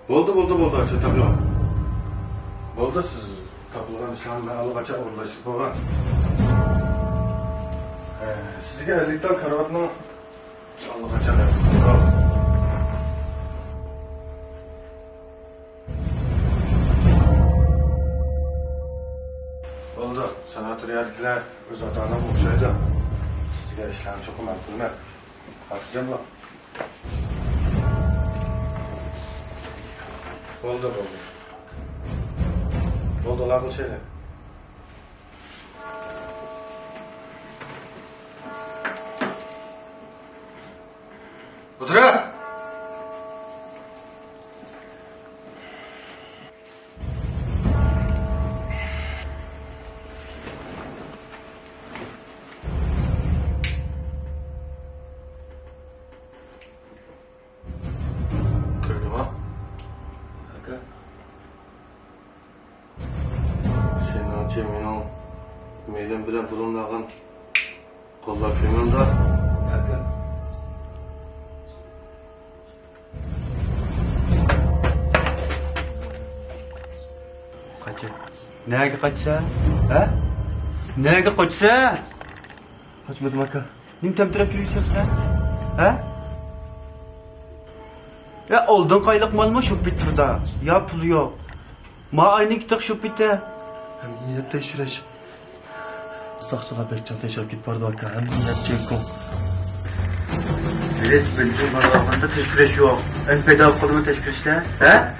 Bo'ldi, acha tablo. Bo'ldi, siz topilgan ishlarni allaqachon o'rlashib bo'lgan. Sizga 50 ta karavotni allaqachon berdim. Bo'ldi, sanatoriyadagilar o'z ota-onam o'xshaydi. Sizga ishlarni cho'qim qilma. Xotirjamlar. Bo'ldi. Bo'ldi, laqil şeyler. O'tira! Ko'rdingmi? Aka. Seningcha mening medim bilan pulimlarni qo'llab kelmanda. Aka. Kaçı. Nereye kaçsa? Ha? Nereye kaçsa? Kaçmadım aka. Nim temtirep yürüyorsun sen? Ha? Ya oldun kaylık mal mı şu bitirda? Ya pulu yok. Ma aynı kitak şu bitti. Hem niyet teşhireş. Sakçılar bekçen teşhir git bardı aka. Hem niyet çekko. Evet bildiğim bana teşkireş yok. En pedav kolumu teşkireşler. Ha?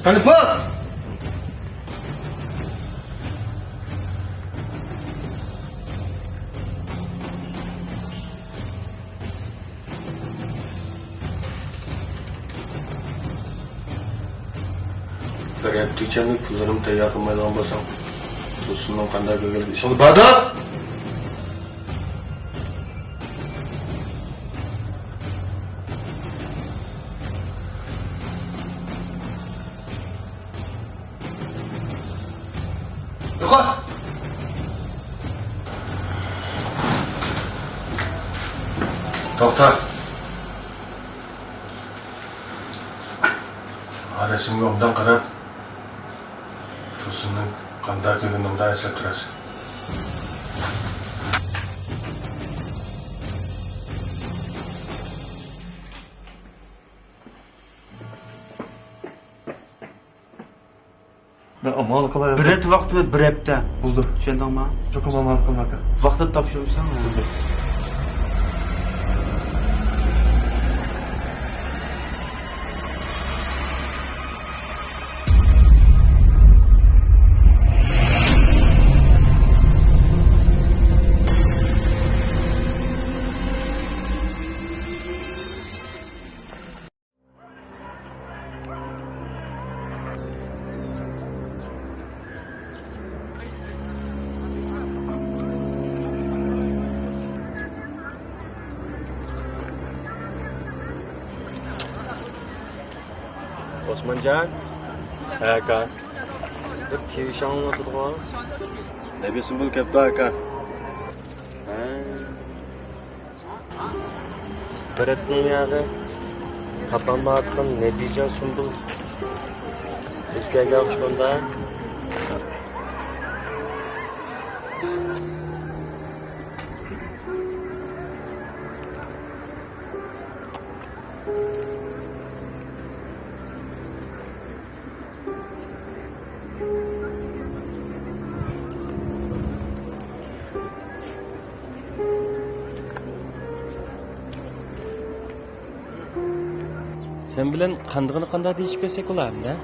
Hadi bak! Garip diyeceğim pullarım da yakınmayla basam. Dosundan kandar gögeldi. İşalı bada! Yukarı! Doktor! Resimga obdan qarab, Tursunning qanday ko'rinishida eslab turasiz. Ben amal kılayım. Bir et vakti ve bir hepte. Buldu. Şendan mı? Çok amal kılmak. Vakti tapşırırsan mı? Buldu. Osmancan, Aka. bir kevişanlı oturduğun. Ne bir sümbül kepti aka. Bir etnin yağı, tapanma atkın ne diyeceksin sümbül? Üskege alışkında. Sen bilen kandığını kanda değişip geçsek olayım da.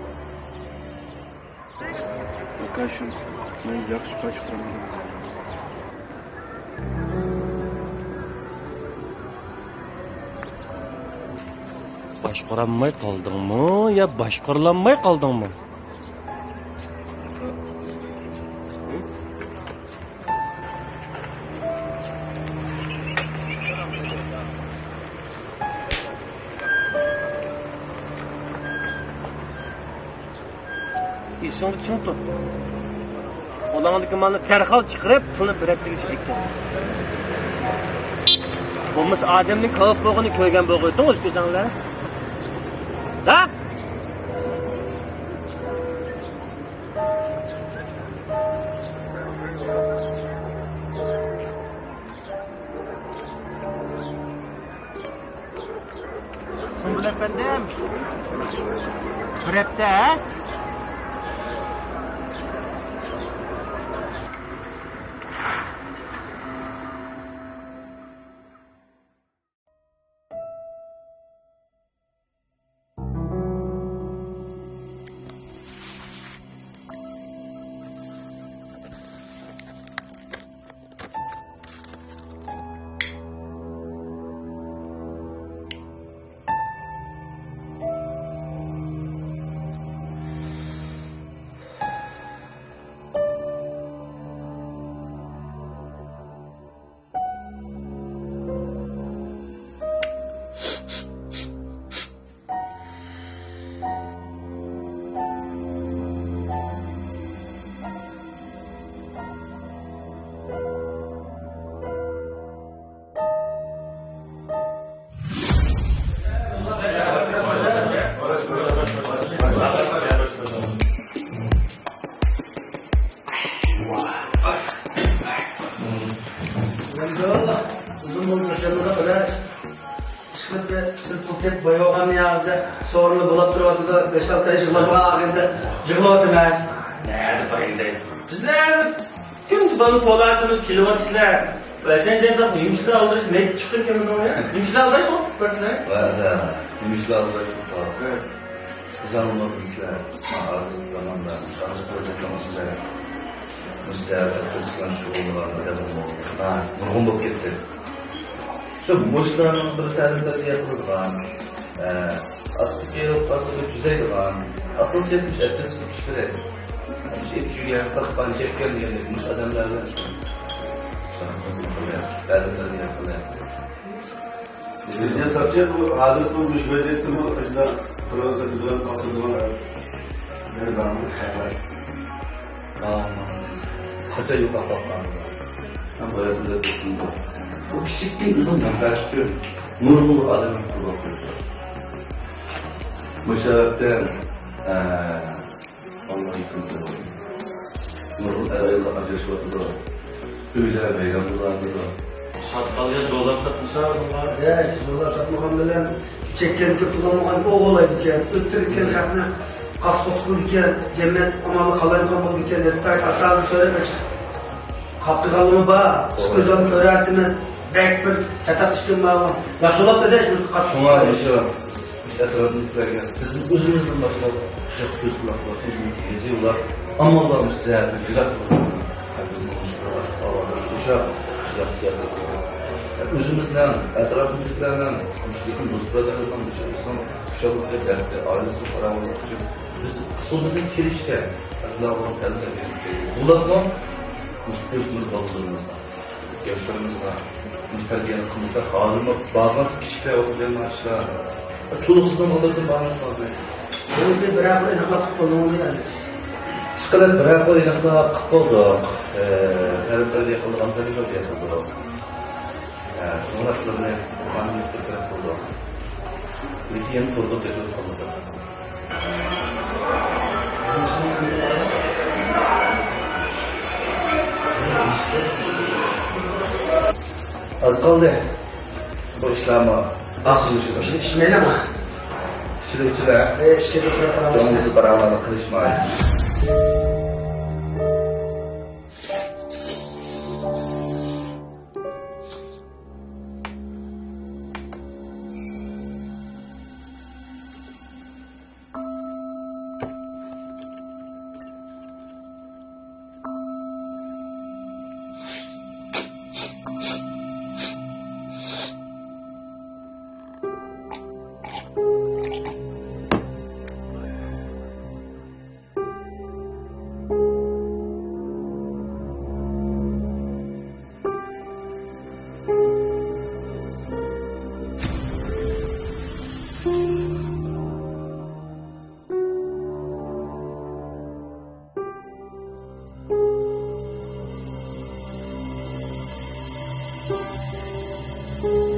Aka şu. Ben yakşı kaçıklarım. Başqaranmay qaldыңmı ya başqarlanmay qaldыңmı? Esingni chin tut. Qo'lingdagi malni darhol chiqarib, pulni biriktirishga aytdim. Bo'lmasa odamning ko'p bo'g'ini ko'rgan bo'g'iding o'z ko'zinglar. Ha? Sümbül efendim. Prepte ha? Hep boyoğan yazdı. Sorunu bulup durmadı da 5-6 ay yığılma ağında yığılmadı mez. Nerede payındayız? Bizler tüm balık olaylarımız kilovat işler. Ve sen zaten yumuşaklar aldırış ne çıkıyor ki bundan ya? Yumuşaklar aldırış mı? Başlar. Valla, gümüşler aldırış mı kaldı? Güzel olmadı işler. Ağzı zamanda çalıştıracak ama işler. Müstahap etkilen şu oğullarla yazım oldu. Ha, nurgun bulup gitti. Şu boşlarının bir tarihleri yapılırken, asıl gelip asıl düzeydi kan, asıl setmiş etmesi tutmuş bile. Şu et yürüyen, sakpan, çekken diye etmiş adamlarla. Şansmasını kılıyor, derdimlerini yapılıyor. Sizce satacak bu hazır bu düşmez etti bu açıdan Fransa güzel kasıldılar. Ne zaman Kaça yok apaklandı. Hem hayatında dokundu. O küçük değil, uzun yaklaştı. Nurlu adamın kulu. Bu sebepten Allah'ın kulu. Nurlu evvel acısı oldu. Öyle peygamberlerdi de. Şatkalıya zorlap satmışlar bunlar. Ya, zorlar satmagan bilen çekken köp kullanmagan o olaydı iken, öttürürken hakna kasıtlı iken, cennet amalı kalaykan oldu iken, detay atanı söylemek kaptıgalımı bağ, gözüm öğretimiz, bek bir çatak çıkın bağ. Yaşolap da deş, biz kasıtlı. Şuna şu etrafını isterken, sizin özünüzün başına çok göz kulaklar, uzun geziyorlar. Ama Allah'ım size hayatı güzel kullanıyor. Bizim konuşmalar, Allah'ın uşağı, uşağı siyaset ediyor. Özümüzden, etrafımızdakilerden, müşrikin dostlarımızdan dışarısından uşaklıkla dertte, ailesi paramızdan için biz kısımızın kirişte, Allah'ın eline verileceği. Bulatma, müşkülsünüz balığımızdan, yaşlarımızdan, müştergenin kılmışlar, ağzıma bağırması kişiler olsa benim aşağı. Tuğlusuzdan olurdu bağırması lazım. Bunu bir beraber inakla tutulduğunu yani. Çıkarak beraber inakla kıpıldık. Herifler yapıldı, Antalya'da da yapıldı. Muratlarını hanım ettirken buldu. İki yeni kurdu cesur kaldı. Az kaldı. Bu işlama açılmışı. İşmeyle ama. İçile. İşte bir para. Canınızı paralarla kırışmayın. Thank you.